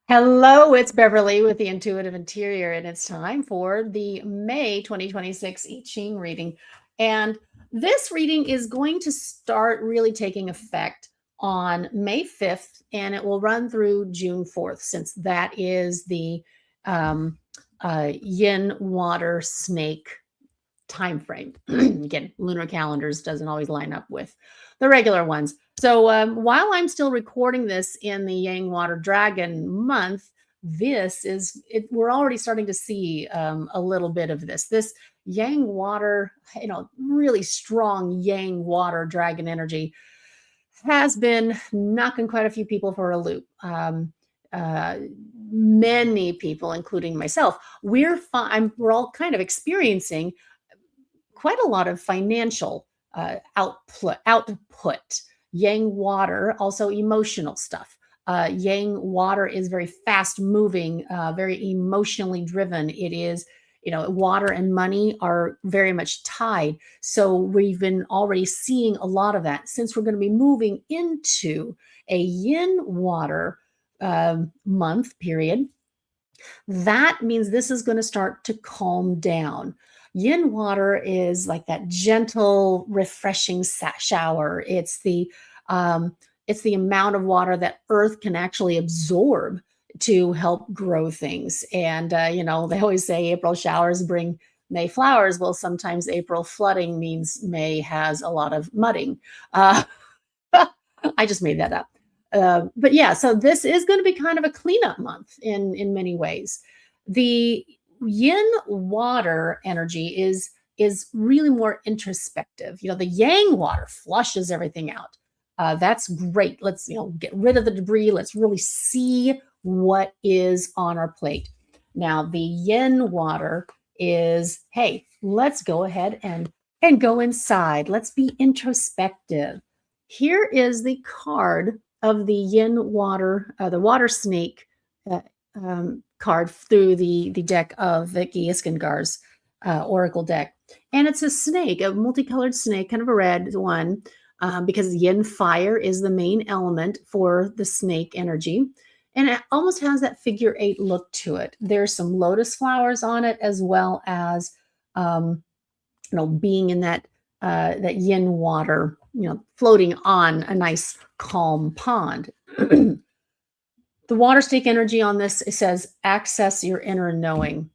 Hello, it's Beverly with the Intuitive Interior, and it's time for the May 2026 I Ching reading. And this reading is going to start really taking effect on May 5th, and it will run through June 4th, since that is the um, Yin Water Snake time frame. Again, lunar calendars doesn't always line up with the regular ones. So while I'm still recording this in the Yang Water Dragon month, this is it. We're already starting to see a little bit of this. This Yang Water, really strong Yang Water Dragon energy has been knocking quite a few people for a loop. Uh, Many people, including myself, we're all kind of experiencing quite a lot of financial output. Yang water, also emotional stuff. Yang water is very fast moving, very emotionally driven. It is, water and money are very much tied. So we've been already seeing a lot of that. Since we're going to be moving into a yin water month period, that means this is going to start to calm down. Yin water is like that gentle, refreshing shower. It's the amount of water that Earth can actually absorb to help grow things. And they always say April showers bring May flowers. Well, sometimes April flooding means May has a lot of mudding. Uh, I just made that up. But yeah, so this is going to be kind of a cleanup month in many ways. The yin water energy is really more introspective. The yang water flushes everything out. That's great. Let's get rid of the debris. Let's really see what is on our plate. Now the yin water is, hey, let's go ahead and go inside. Let's be introspective. Here is the card of the yin water, the water snake uh, card through the deck of Vicky Iskengar's oracle deck. And it's a snake, a multicolored snake, kind of a red one, because yin fire is the main element for the snake energy. And it almost has that figure eight look to it. There's some lotus flowers on it, as well as being in that yin water, floating on a nice calm pond. The water snake energy on this, it says access your inner knowing.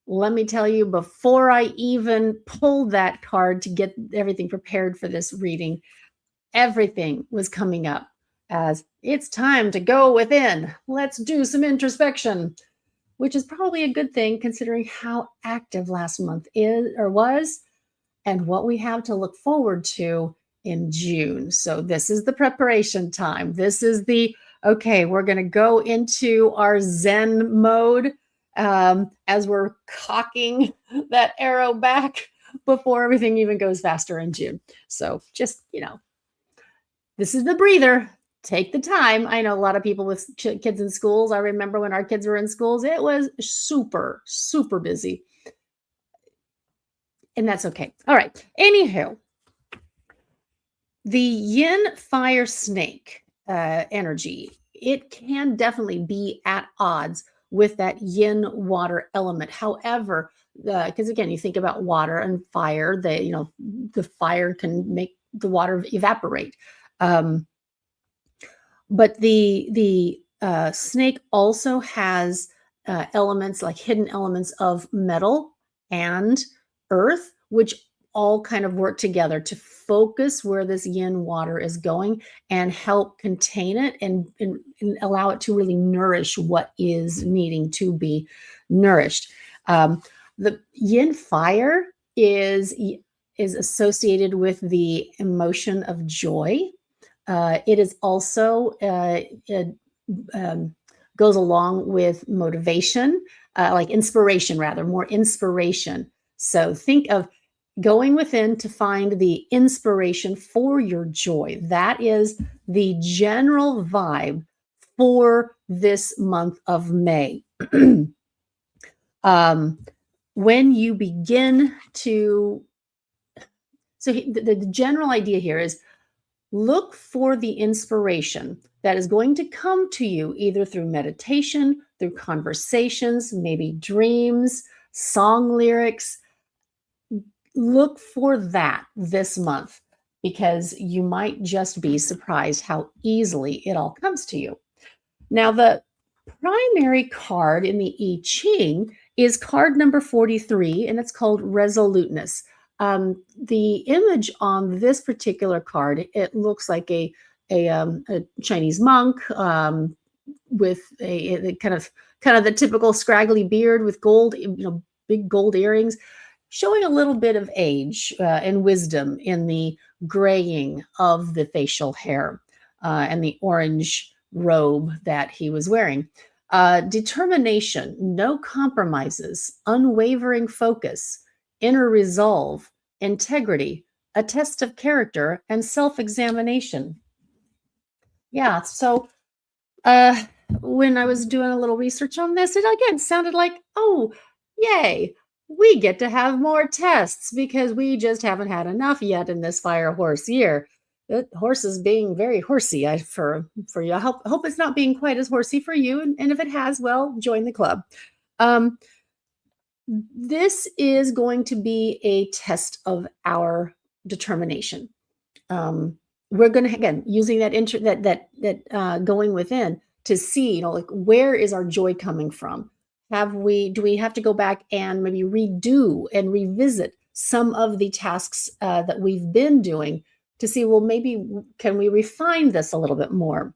Let me tell you, before I even pulled that card to get everything prepared for this reading, everything was coming up as it's time to go within. Let's do some introspection, which is probably a good thing considering how active last month is or was, and what we have to look forward to in June. So this is the preparation time. This is okay, we're going to go into our Zen mode as we're cocking that arrow back before everything even goes faster in June. So just, this is the breather. Take the time. I know a lot of people with kids in schools. I remember when our kids were in schools, it was super, super busy. And that's okay. All right. Anywho, the yin fire snake energy, it can definitely be at odds with that yin water element. However, because again, you think about water and fire, the fire can make the water evaporate. But the snake also has elements, like hidden elements of metal and earth, which all kind of work together to focus where this yin water is going and help contain it and allow it to really nourish what is needing to be nourished. The yin fire is associated with the emotion of joy. It is also it goes along with motivation, like inspiration, rather, more inspiration. So think of going within to find the inspiration for your joy. That is the general vibe for this month of May. When you begin to, so the general idea here is Look for the inspiration that is going to come to you either through meditation, through conversations, maybe dreams, song lyrics. Look for that this month because you might just be surprised how easily it all comes to you. Now, the primary card in the I Ching is card number 43, and it's called Resoluteness. The image on this particular card, it looks like a Chinese monk with a kind of the typical scraggly beard with gold, big gold earrings, showing a little bit of age and wisdom in the graying of the facial hair and the orange robe that he was wearing. Determination, no compromises, unwavering focus, inner resolve, integrity, a test of character, and self examination. Yeah, so uh, when I was doing a little research on this, it again sounded like, oh, yay, we get to have more tests because we just haven't had enough yet in this fire horse year. The horse is being very horsey for you. I hope it's not being quite as horsey for you. And if it has, well, join the club. Um, this is going to be a test of our determination. um, we're going to again using that going within to see, like, where is our joy coming from? Do we have to go back and maybe redo and revisit some of the tasks that we've been doing to see, well, maybe can we refine this a little bit more?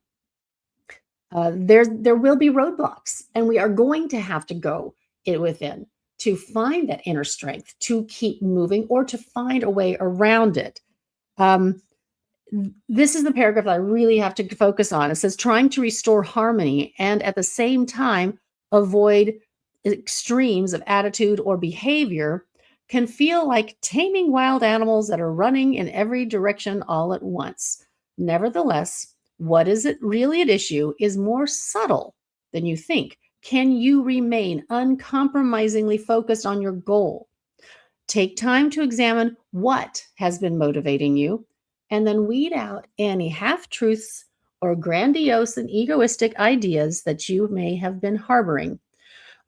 There will be roadblocks, and we are going to have to go it within to find that inner strength to keep moving or to find a way around it. um, this is the paragraph that I really have to focus on. It says, trying to restore harmony and at the same time avoid extremes of attitude or behavior can feel like taming wild animals that are running in every direction all at once. Nevertheless, what is it really at issue is more subtle than you think. Can you remain uncompromisingly focused on your goal? Take time to examine what has been motivating you, and then weed out any half truths or grandiose and egoistic ideas that you may have been harboring.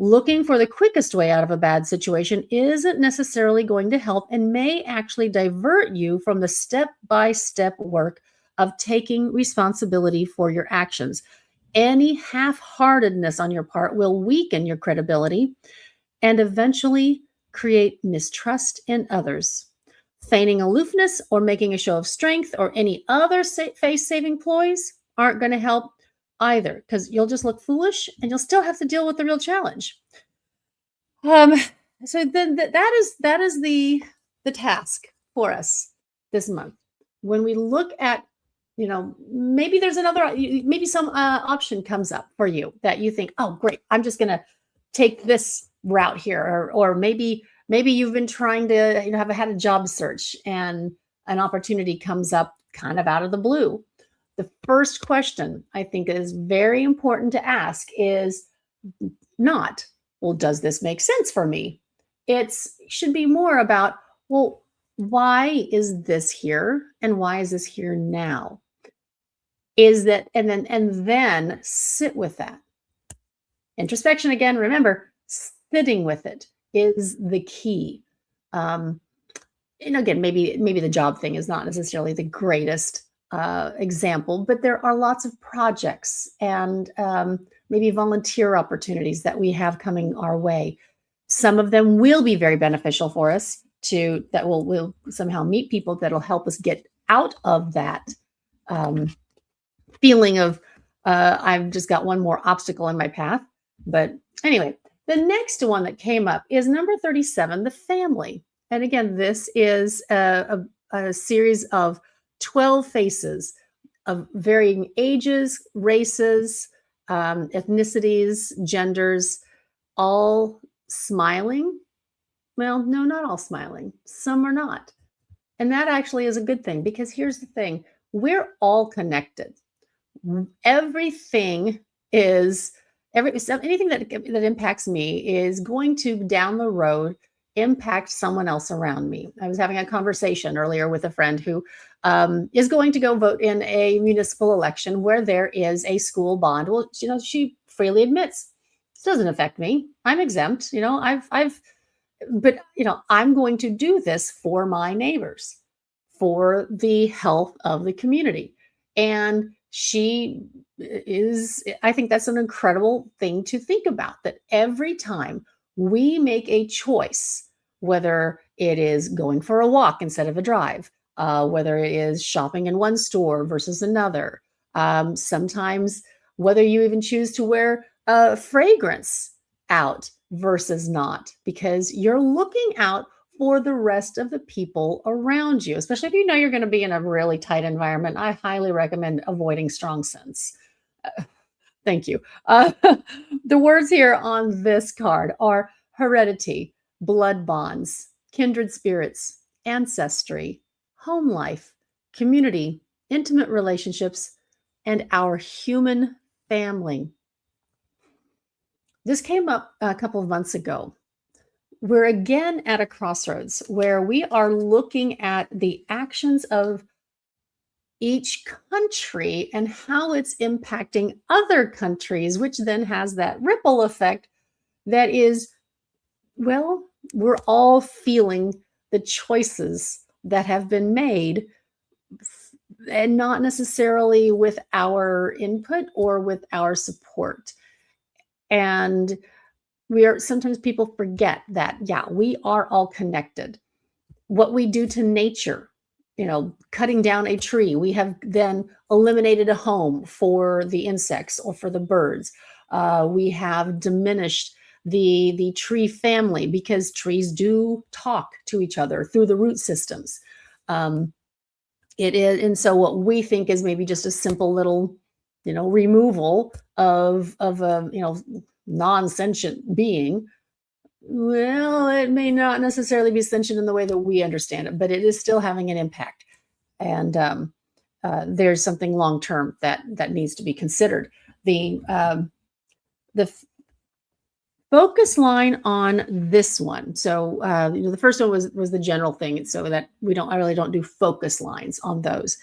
Looking for the quickest way out of a bad situation isn't necessarily going to help and may actually divert you from the step by step work of taking responsibility for your actions. Any half heartedness on your part will weaken your credibility and eventually create mistrust in others. Feigning aloofness or making a show of strength or any other face saving ploys aren't going to help either, because you'll just look foolish and you'll still have to deal with the real challenge. Um, so then that is the task for us this month. When we look at, maybe there's maybe some option comes up for you that you think, oh, great, I'm just going to take this route here, or maybe you've been trying to, have had a job search and an opportunity comes up kind of out of the blue. The first question I think is very important to ask is not, well, does this make sense for me? It should be more about, well, why is this here and why is this here now? Is that, and then sit with that. Introspection, again, remember, sitting with it is the key. Um, and again, maybe the job thing is not necessarily the greatest example, but there are lots of projects and maybe volunteer opportunities that we have coming our way. Some of them will be very beneficial for us that will somehow meet people that'll help us get out of that feeling of I've just got one more obstacle in my path. But anyway, the next one that came up is number 37, the family. And again, this is a series of 12 faces of varying ages, races, ethnicities, genders, all smiling. Well, no, not all smiling. Some are not. And that actually is a good thing, because here's the thing. We're all connected. Everything is anything that impacts me is going to down the road impact someone else around me. I was having a conversation earlier with a friend who is going to go vote in a municipal election where there is a school bond. Well, she freely admits this doesn't affect me. I'm exempt. But I'm going to do this for my neighbors, for the health of the community. And she is, I think that's an incredible thing to think about, that every time we make a choice, whether it is going for a walk instead of a drive, whether it is shopping in one store versus another, sometimes whether you even choose to wear fragrance out versus not, because you're looking out for the rest of the people around you, especially if you know you're going to be in a really tight environment. I highly recommend avoiding strong scents. Thank you. The words here on this card are heredity, blood bonds, kindred spirits, ancestry, home life, community, intimate relationships, and our human family. This came up a couple of months ago. We're again at a crossroads where we are looking at the actions of each country and how it's impacting other countries, which then has that ripple effect that is, well, we're all feeling the choices that have been made and not necessarily with our input or with our support. And sometimes people forget that, yeah, we are all connected. What we do to nature, cutting down a tree, we have then eliminated a home for the insects or for the birds. We have diminished the tree family because trees do talk to each other through the root systems. It is, and so what we think is maybe just a simple little, removal of a non-sentient being. Well, it may not necessarily be sentient in the way that we understand it, but it is still having an impact. And there's something long term that needs to be considered. The focus line on this one. So the first one was the general thing, so that I really don't do focus lines on those.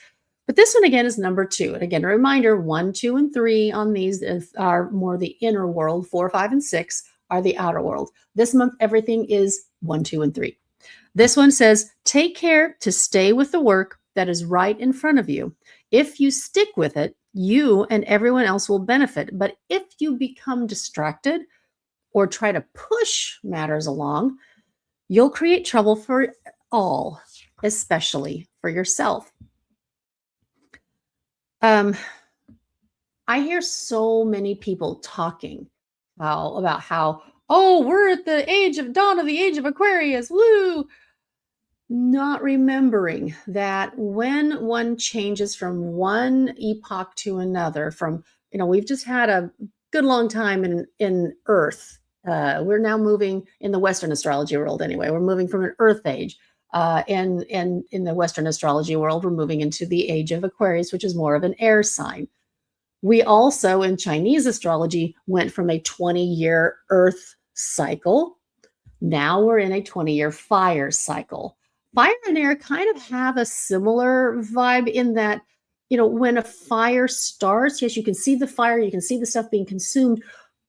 But this one again is number 2. And again, a reminder: 1, 2, and 3 on these are more the inner world. 4, 5, and 6 are the outer world. This month, everything is 1, 2, and 3. This one says, take care to stay with the work that is right in front of you. If you stick with it, you and everyone else will benefit. But if you become distracted or try to push matters along, you'll create trouble for all, especially for yourself. I hear so many people talking about how, oh, we're at the dawn of the age of Aquarius, woo! Not remembering that when one changes from one epoch to another, we've just had a good long time in Earth. We're now moving in the Western astrology world anyway. We're moving from an Earth age. And in the Western astrology world, we're moving into the age of Aquarius, which is more of an air sign. We also, in Chinese astrology, went from a 20-year Earth cycle. Now we're in a 20-year fire cycle. Fire and air kind of have a similar vibe in that, when a fire starts, yes, you can see the fire, you can see the stuff being consumed,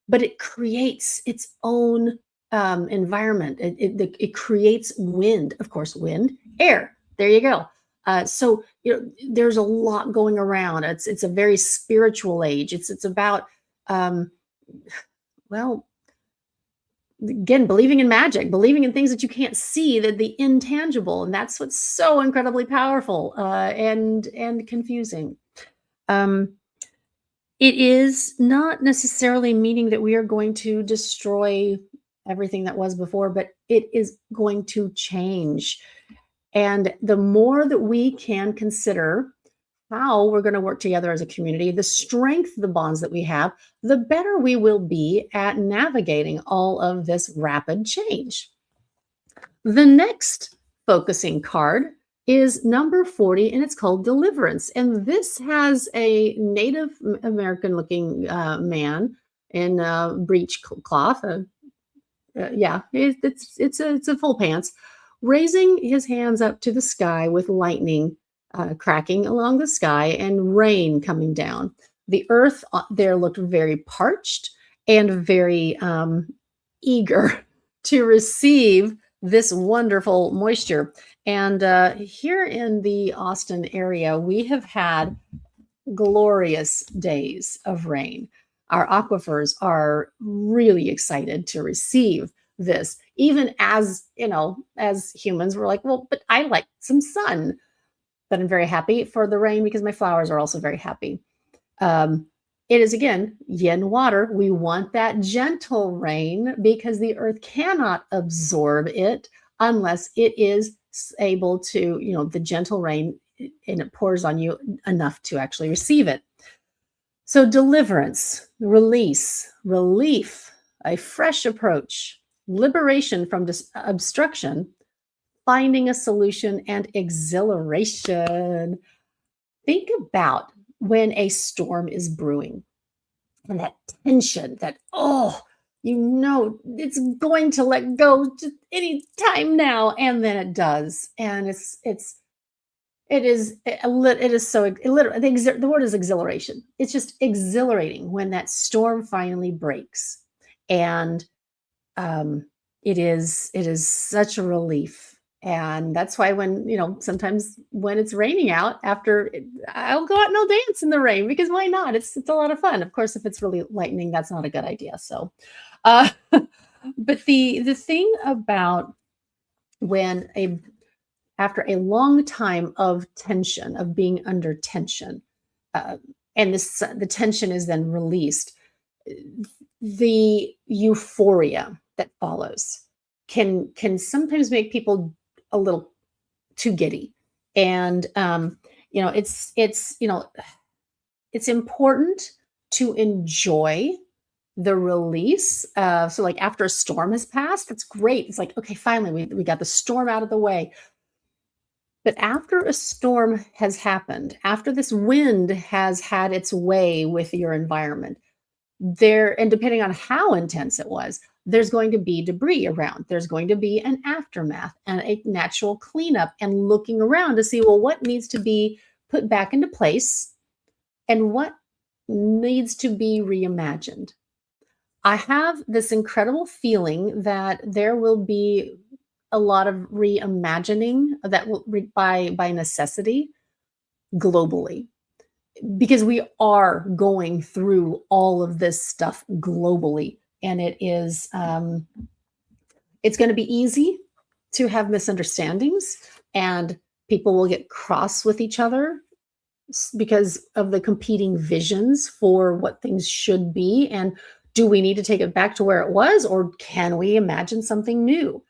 but it creates its own environment. It creates wind, of course, wind, air. There you go. So there's a lot going around. It's a very spiritual age. It's about again, believing in magic, believing in things that you can't see, that the intangible, and that's what's so incredibly powerful and confusing. It is not necessarily meaning that we are going to destroy everything that was before, but it is going to change. And the more that we can consider how we're going to work together as a community, the strength of the bonds that we have, the better we will be at navigating all of this rapid change. The next focusing card is number 40, and it's called Deliverance. And this has a Native American looking man in breech cloth, Yeah, it's a full pants, raising his hands up to the sky with lightning cracking along the sky and rain coming down. The earth there looked very parched and very eager to receive this wonderful moisture. And here in the Austin area, we have had glorious days of rain. Our aquifers are really excited to receive this. Even as, as humans, we're like, well, but I like some sun. But I'm very happy for the rain because my flowers are also very happy. Um, it is again yin water. We want that gentle rain because the earth cannot absorb it unless it is able to, the gentle rain and it pours on you enough to actually receive it. So, deliverance, release, relief, a fresh approach, liberation from obstruction, finding a solution, and exhilaration. Think about when a storm is brewing and that tension, that, oh, it's going to let go just any time now. And then it does. And it is so literally the word is exhilaration. It's just exhilarating when that storm finally breaks, and it is such a relief. And that's why when sometimes when it's raining out, I'll go out and I'll dance in the rain because why not? It's a lot of fun. Of course, if it's really lightning, that's not a good idea. So, uh, but the thing about when a after a long time of tension, of being under tension, uh, and the tension is then released, the euphoria that follows can sometimes make people a little too giddy, and it's important to enjoy the release. So like after a storm has passed, that's great. It's like, okay, finally we got the storm out of the way. But after a storm has happened, after this wind has had its way with your environment, and depending on how intense it was, there's going to be debris around. There's going to be an aftermath and a natural cleanup and looking around to see, well, what needs to be put back into place and what needs to be reimagined. I have this incredible feeling that there will be a lot of reimagining that will by necessity globally, because we are going through all of this stuff globally, and it's going to be easy to have misunderstandings, and people will get cross with each other because of the competing visions for what things should be. And do we need to take it back to where it was, or can we imagine something new?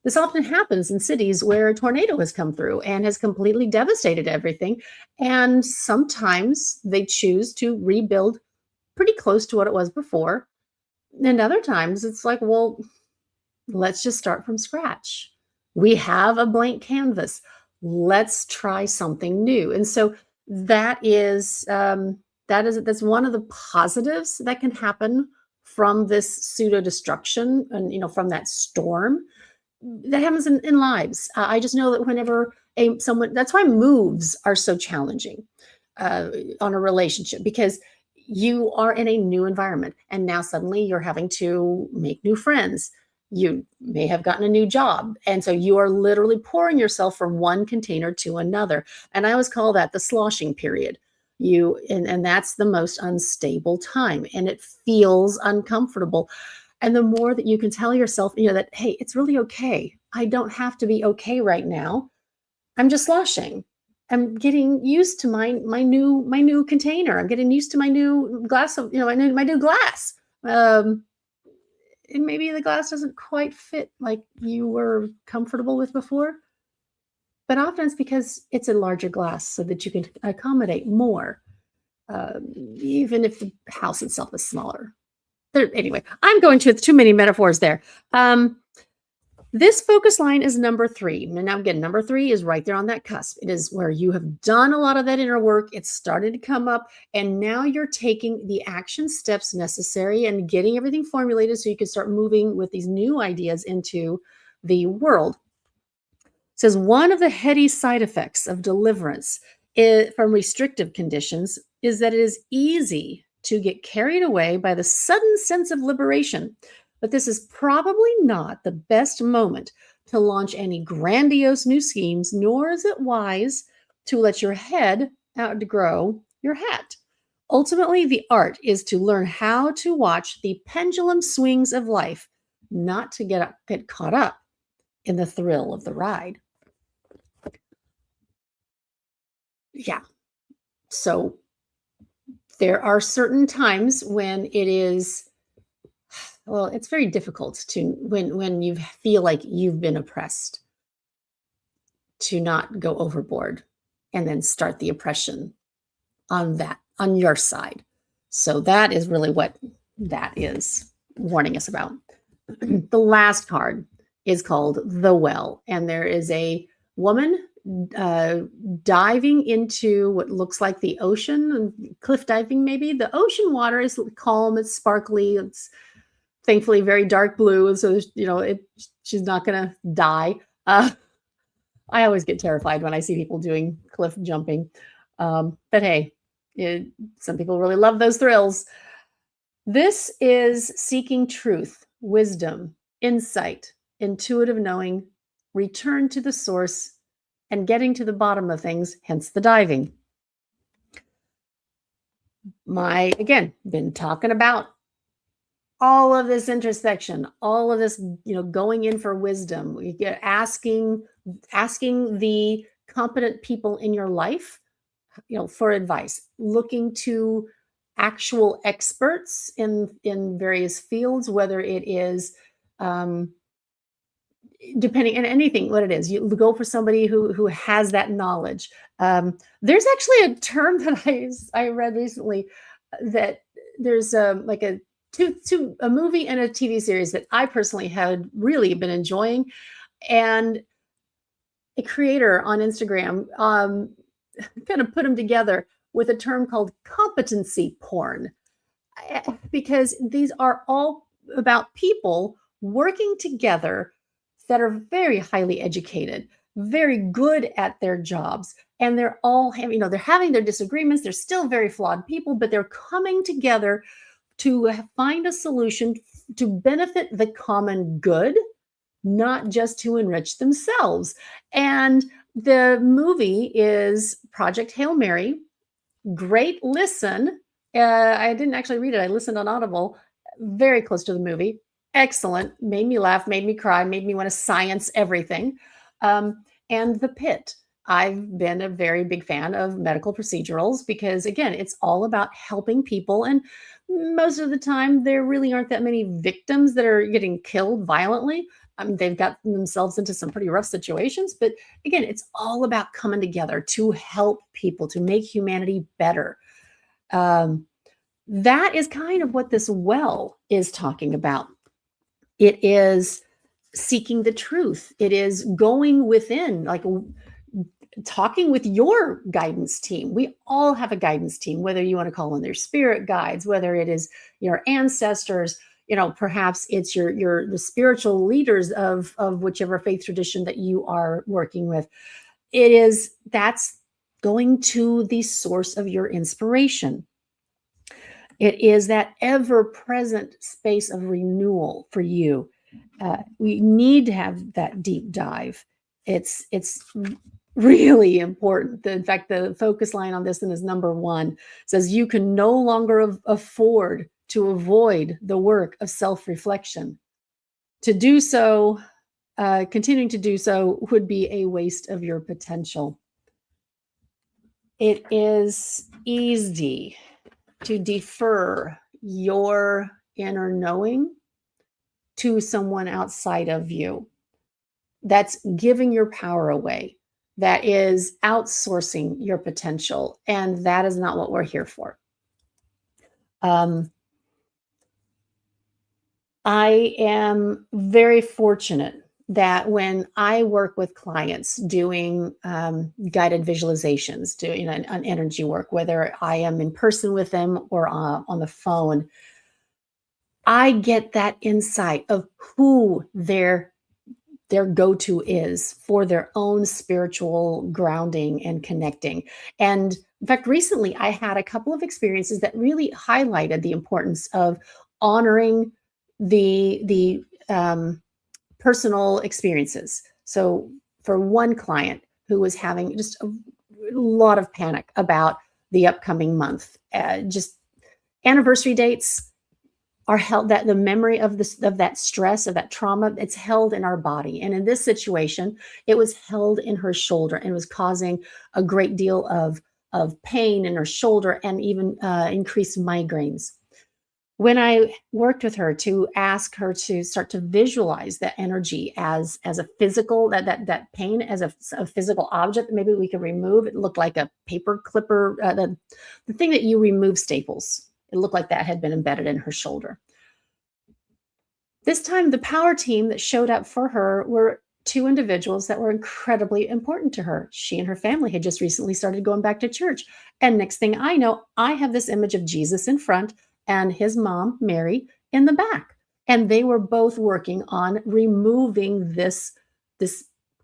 This often happens in cities where a tornado has come through and has completely devastated everything. And sometimes they choose to rebuild pretty close to what it was before. And other times it's like, well, let's just start from scratch. We have a blank canvas. Let's try something new. And so that's one of the positives that can happen from this pseudo destruction, and from that storm that happens in lives. I just know that whenever someone, that's why moves are so challenging on a relationship, because you are in a new environment and now suddenly you're having to make new friends. You may have gotten a new job. And so you are literally pouring yourself from one container to another. And I always call that the sloshing period. And that's the most unstable time, and it feels uncomfortable. And the more that you can tell yourself, that, hey, it's really okay. I don't have to be okay right now. I'm just sloshing. I'm getting used to my new container. I'm getting used to my new glass of, my new glass. And maybe the glass doesn't quite fit like you were comfortable with before. But often it's because it's a larger glass so that you can accommodate more, even if the house itself is smaller. Anyway, I'm going to too many metaphors there. This focus line is number 3. And now again, number 3 is right there on that cusp. It is where you have done a lot of that inner work. It's started to come up, and now you're taking the action steps necessary and getting everything formulated so you can start moving with these new ideas into the world. It says one of the heady side effects of deliverance from restrictive conditions is that it is easy to get carried away by the sudden sense of liberation. But this is probably not the best moment to launch any grandiose new schemes, nor is it wise to let your head outgrow your hat. Ultimately, the art is to learn how to watch the pendulum swings of life, not to get caught up in the thrill of the ride. Yeah. So there are certain times when it is, well, it's very difficult to when you feel like you've been oppressed, to not go overboard and then start the oppression on your side. So that is really what that is warning us about. The last card is called The Well, and there is a woman uh, diving into what looks like the ocean, cliff diving maybe. The ocean water is calm, it's sparkly, it's thankfully very dark blue, and so she's not going to die. I always get terrified when I see people doing cliff jumping, but hey, some people really love those thrills. This is seeking truth, wisdom, insight, intuitive knowing, return to the source, and getting to the bottom of things, hence the diving. Again, been talking about all of this introspection, all of this, going in for wisdom. We get asking the competent people in your life, for advice, looking to actual experts in various fields, whether it is depending on anything, what it is, you go for somebody who has that knowledge. There's actually a term that I read recently, that there's like a movie and a TV series that I personally had really been enjoying, and a creator on Instagram kind of put them together with a term called competency porn, because these are all about people working together that are very highly educated, very good at their jobs, and they're all having, they're having their disagreements. They're still very flawed people, but they're coming together to find a solution to benefit the common good, not just to enrich themselves. And the movie is Project Hail Mary. Great listen. I didn't actually read it. I listened on Audible. Very close to the movie. Excellent. Made me laugh, made me cry, made me want to science everything. And The Pit. I've been a very big fan of medical procedurals because, again, it's all about helping people. And most of the time, there really aren't that many victims that are getting killed violently. They've gotten themselves into some pretty rough situations. But again, it's all about coming together to help people, to make humanity better. That is kind of what this well is talking about. It is seeking the truth. It is going within, like talking with your guidance team. We all have a guidance team, whether you want to call in their spirit guides, whether it is your ancestors, perhaps it's the spiritual leaders of whichever faith tradition that you are working with. That's going to the source of your inspiration. It is that ever-present space of renewal for you. We need to have that deep dive. It's really important. In fact, the focus line on this one is number 1. It says you can no longer afford to avoid the work of self-reflection. To do so, continuing to do so would be a waste of your potential. It is easy to defer your inner knowing to someone outside of you. That's giving your power away. That is outsourcing your potential. And that is not what we're here for. I am very fortunate that when I work with clients doing guided visualizations, doing an energy work, whether I am in person with them or on the phone, I get that insight of who their go-to is for their own spiritual grounding and connecting. And in fact, recently I had a couple of experiences that really highlighted the importance of honoring the personal experiences. So for one client who was having just a lot of panic about the upcoming month, just anniversary dates are held, that the memory of this, of that stress, of that trauma, it's held in our body. And in this situation, it was held in her shoulder and was causing a great deal of pain in her shoulder and even increased migraines. When I worked with her to ask her to start to visualize that energy as a physical, that pain as a physical object that maybe we could remove. It looked like a paper clipper, the thing that you remove staples. It looked like that had been embedded in her shoulder. This time, the power team that showed up for her were two individuals that were incredibly important to her. She and her family had just recently started going back to church. And next thing I know, I have this image of Jesus in front and his mom, Mary, in the back. And they were both working on removing this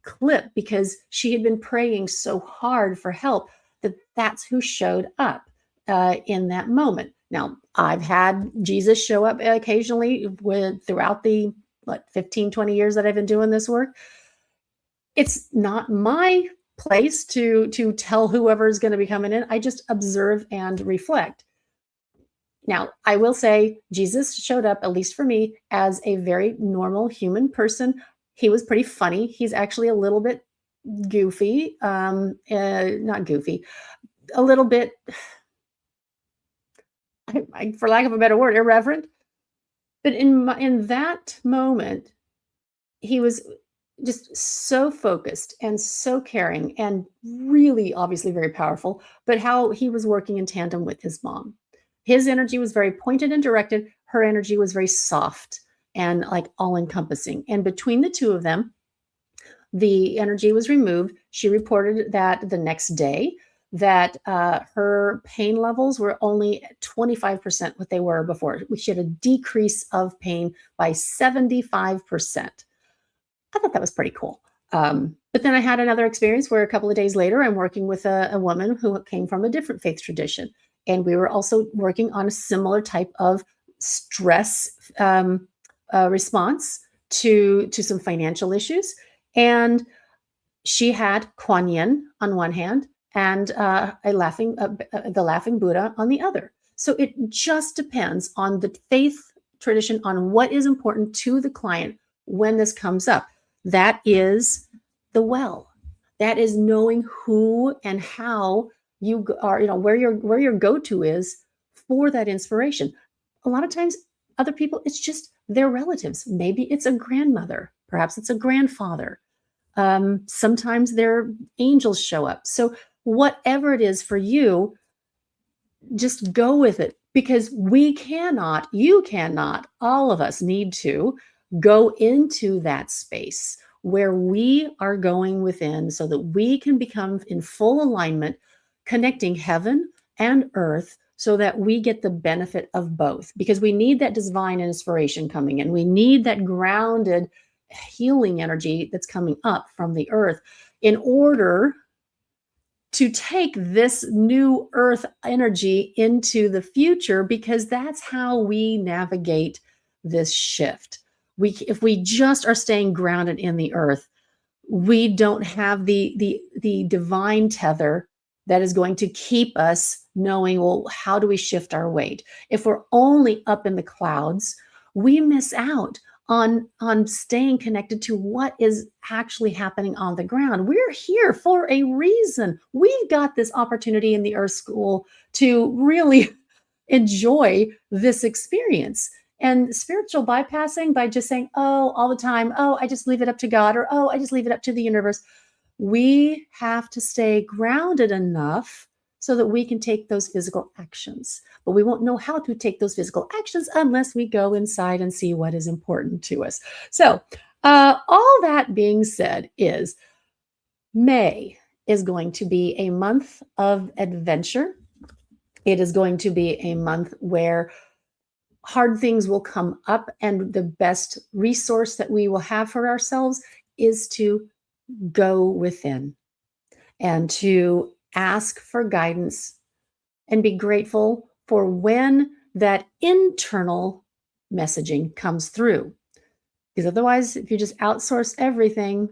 clip because she had been praying so hard for help that that's who showed up in that moment. Now, I've had Jesus show up occasionally throughout the 15, 20 years that I've been doing this work. It's not my place to tell whoever is going to be coming in. I just observe and reflect. Now, I will say Jesus showed up, at least for me, as a very normal human person. He was pretty funny. He's actually a little bit goofy, not goofy, a little bit, for lack of a better word, irreverent. But in that moment, he was just so focused and so caring and really obviously very powerful, but how he was working in tandem with his mom. His energy was very pointed and directed. Her energy was very soft and like all encompassing. And between the two of them, the energy was removed. She reported that the next day that her pain levels were only 25% what they were before. She had a decrease of pain by 75%. I thought that was pretty cool. But then I had another experience where a couple of days later, I'm working with a woman who came from a different faith tradition. And we were also working on a similar type of stress response to some financial issues. And she had Kuan Yin on one hand and the laughing Buddha on the other. So it just depends on the faith tradition, on what is important to the client when this comes up. That is the well. That is knowing who and how you are, where your go-to is for that inspiration. A lot of times, other people, it's just their relatives. Maybe it's a grandmother, perhaps it's a grandfather. Sometimes their angels show up. So whatever it is for you, just go with it, because you cannot, all of us need to go into that space where we are going within so that we can become in full alignment, connecting heaven and earth so that we get the benefit of both, because we need that divine inspiration coming in. We need that grounded healing energy that's coming up from the earth in order to take this new earth energy into the future, because that's how we navigate this shift. If we just are staying grounded in the earth, we don't have the divine tether that is going to keep us knowing, well, how do we shift our weight? If we're only up in the clouds, we miss out on staying connected to what is actually happening on the ground. We're here for a reason. We've got this opportunity in the Earth School to really enjoy this experience. And spiritual bypassing by just saying, oh, all the time, oh, I just leave it up to God, or oh, I just leave it up to the universe. We have to stay grounded enough so that we can take those physical actions. But we won't know how to take those physical actions unless we go inside and see what is important to us. So All that being said is May is going to be a month of adventure. It is going to be a month where hard things will come up, and the best resource that we will have for ourselves is to go within and to ask for guidance and be grateful for when that internal messaging comes through. Because otherwise, if you just outsource everything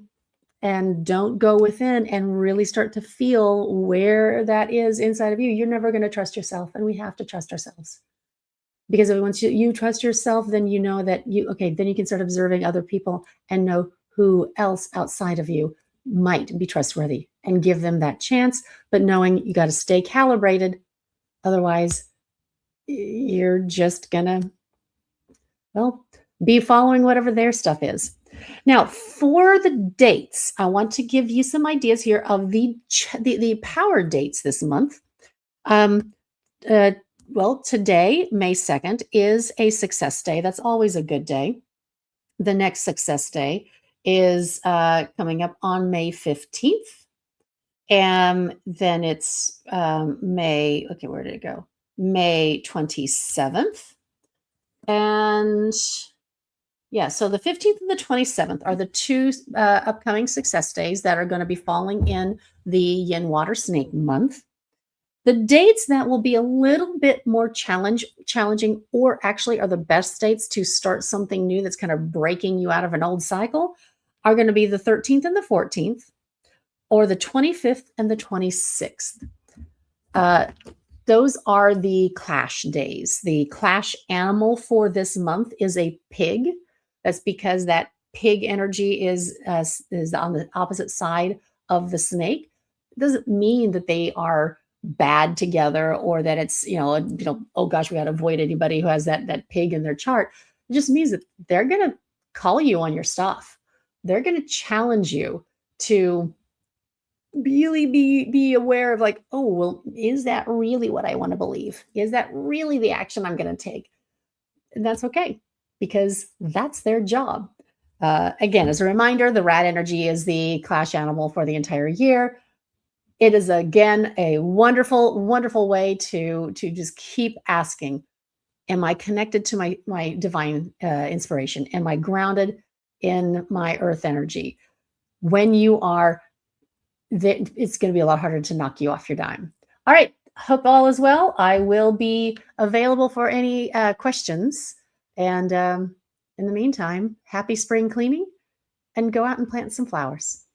and don't go within and really start to feel where that is inside of you, you're never going to trust yourself. And we have to trust ourselves. Because once you trust yourself, then you know that then you can start observing other people and know who else outside of you might be trustworthy and give them that chance. But knowing you got to stay calibrated. Otherwise, you're just gonna, well, be following whatever their stuff is. Now, for the dates, I want to give you some ideas here of the power dates this month. Um, uh, well, today, May 2nd, is a success day. That's always a good day. The next success day is coming up on May 15th. And then it's okay, where did it go? May 27th. And yeah, so the 15th and the 27th are the two upcoming success days that are going to be falling in the Yin Water Snake month. The dates that will be a little bit more challenging, or actually are the best dates to start something new that's kind of breaking you out of an old cycle, are going to be the 13th and the 14th, or the 25th and the 26th. Those are the clash days. The clash animal for this month is a pig. That's because that pig energy is on the opposite side of the snake. It doesn't mean that they are bad together, or that it's, oh gosh, we got to avoid anybody who has that pig in their chart. It just means that they're going to call you on your stuff. They're going to challenge you to really be aware of, like, oh, well, is that really what I want to believe? Is that really the action I'm going to take? And that's okay, because that's their job. Again, as a reminder, the rat energy is the clash animal for the entire year. It is, again, a wonderful, wonderful way to just keep asking, am I connected to my divine inspiration? Am I grounded in my earth energy? When you are, it's going to be a lot harder to knock you off your dime. All right. Hope all is well. I will be available for any questions. And in the meantime, happy spring cleaning, and go out and plant some flowers.